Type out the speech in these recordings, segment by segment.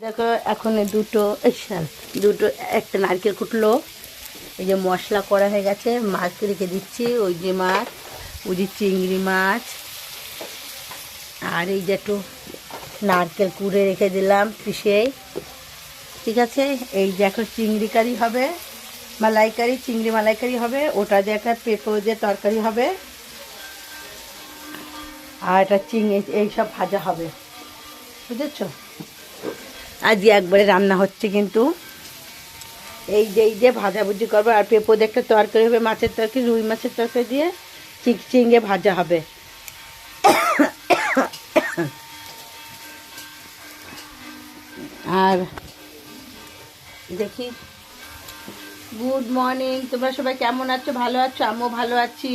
দেখো এখন দুটো একটা নারকেল কুটলো, এই যে মশলা করা হয়ে গেছে, মাছ রেখে দিচ্ছি, ওই যে মাছ, ওই যে চিংড়ি মাছ, আর এই যে একটু নারকেল কুড়ে রেখে দিলাম পিষে। ঠিক আছে, এই যে এখন চিংড়ি কারি হবে, মালাইকারি, চিংড়ি মালাইকারি হবে, ওটা যে একটা পেঁপো যে তরকারি হবে, আর এটা চিংড়ি এইসব ভাজা হবে, বুঝেছো? আজকে একবারে রান্না হচ্ছে কিন্তু এই যে ভাজাভুজি করবো, আর পেঁপো দিয়ে একটা তরকারি হবে, মাছের তরকারি, রুই মাছের তরকারি দিয়ে চিংড়ি ভাজা হবে। আর দেখি, গুড মর্নিং, তোমরা সবাই কেমন আছো? ভালো আছো? আমিও ভালো আছি।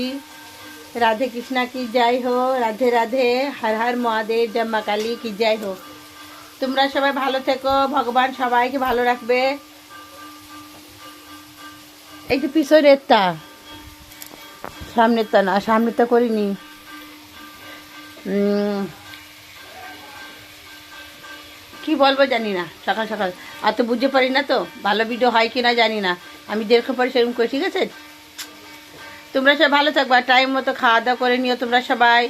রাধে কৃষ্ণা কি যাই হো, রাধে রাধে, হর হর মহাদেব, জয় মা কালী কি যাই হো। তোমরা সবাই ভালো থেকো, ভগবান সবাইকে ভালো রাখবে। এই যে পিছনেরটা, সামনেরটা না, সামনেরটা করিনি। কি বলবো জানি না, সকাল সকাল অত বুঝতে পারি না, তো ভালো ভিডিও হয় কি না জানি না, আমি যেরকম পারি সেরকম করি। ঠিক আছে, তোমরা সবাই ভালো থাকবা, টাইম মতো খাওয়া দাওয়া করে নিও তোমরা সবাই।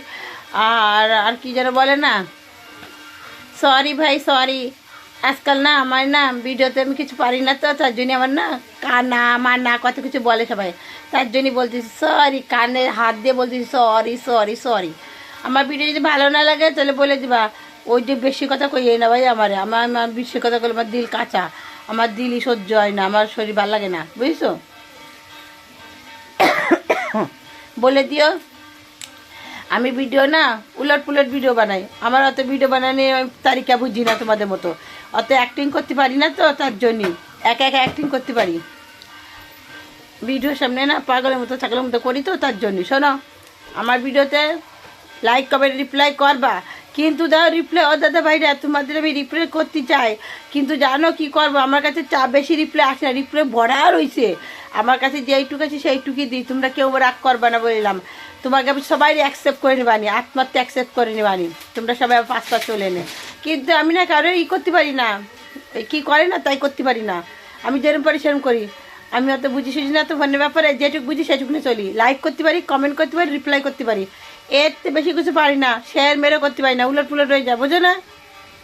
আর আর কি যেন বলে না, সরি ভাই সরি, আজকাল না আমার না ভিডিওতে আমি কিছু পারি না, তো তার জন্য আমার না কানা আমার না কত কিছু বলে সবাই, তার জন্যই বলতেছি সরি, কানে হাত দিয়ে বলতেছি সরি সরি সরি। আমার ভিডিও যদি ভালো না লাগে তাহলে বলে দিবা, ওই যে বেশি কথা কইয়ে না ভাই, আমার আমার বেশি কথা করলে আমার দিল কাঁচা, আমার দিলই সহ্য হয় না, আমার শরীর ভালো লাগে না, বুঝছো? বলে দিও। আমি ভিডিও না উলট পুলট ভিডিও বানাই, আমার অত ভিডিও বানানো তারিকা বুঝি না তোমাদের মতো, অত অ্যাক্টিং করতে পারি না, তো তার জন্যই একা একা অ্যাক্টিং করতে পারি, ভিডিওর সামনে না পাগলের মতো ছাগলের মতো করি, তো তার জন্যই। শোনো, আমার ভিডিওতে লাইক কমেন্ট রিপ্লাই করবা, কিন্তু দাও রিপ্লাই, ও দাদা ভাইরা তোমাদের আমি রিপ্লাই করতে চাই, কিন্তু জানো কি করবো, আমার কাছে বেশি রিপ্লাই আসে না, রিপ্লাই ভরা রয়েছে আমার কাছে, যেইটুকু আছে সেইটুকুই দিই, তোমরা কেউ রাগ করবা না বললাম, তোমাকে আমি সবাই অ্যাকসেপ্ট করে নেবানি, আত্মার্থে অ্যাকসেপ্ট করে নেবানি, তোমরা সবাই পাঁচটা চলে নে, কিন্তু আমি না কারো করতে পারি না, কি করে না তাই করতে পারি না, আমি যেরকম পারি সেরকম করি, আমি অত বুঝি সুঝি না তো ফোনের ব্যাপারে, যেটুকু বুঝি সেটুকুনি চলি, লাইক করতে পারি, কমেন্ট করতে পারি, রিপ্লাই করতে পারি, এর তো বেশি কিছু পারি না, শেয়ার মেরে করতে পারি না, উলট পুলট হয়ে যায়, বোঝো না?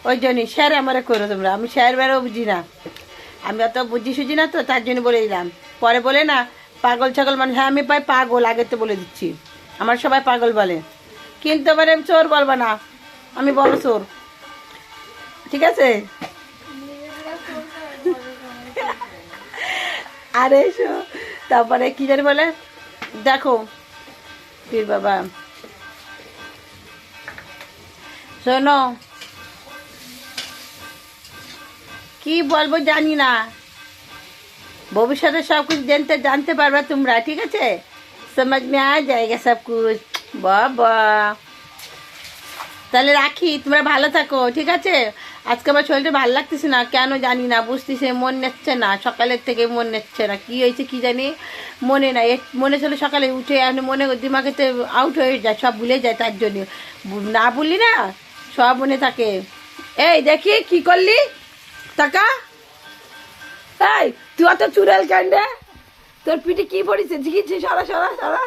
ওই জন্যই শেয়ার আমারে করো তোমরা, আমি শেয়ার মেরেও বুঝি না, আমি অত বুঝি সুঝি না, তো তার জন্য বলে দিলাম, পরে বলে না পাগল ছাগল মানুষ, হ্যাঁ আমি পাই পাগল, আগে তো বলে দিচ্ছি, আমার সবাই পাগল বলে, কিন্তু আবার আমি চোর বলবো না, আমি বড় চোর, ঠিক আছে? আরে তারপরে কি জানি বলে, দেখো পীর বাবা, শোনো কি বলবো জানি না, ভবিষ্যতে সব কিছু জানতে পারবে তোমরা, ঠিক আছে? समझ में आ जाएगा सब कुछ, বাবা তাহলে রাখি, তোমরা ভালো থাকো, ঠিক আছে? আজকে আমার শরীরটা ভালো লাগতেছে না, কেন জানি না, বুঝতেছে, মন নেচ্ছে না, সকালের থেকে মন নেচ্ছে না, কি হয়েছে কি জানি, মনে নাই, মনে ছিল সকালে উঠে, মনে দিমাগেতে আউট হয়ে যায়, সব ভুলে যায়, তার জন্য না বললি না, সব মনে থাকে। এই দেখি কি করলি, টাকা, এই তুই অত চুড়াল কাণ্ডে, তোর পিঠে কি পড়েছে, জিগিছি, সরা সরা সরা।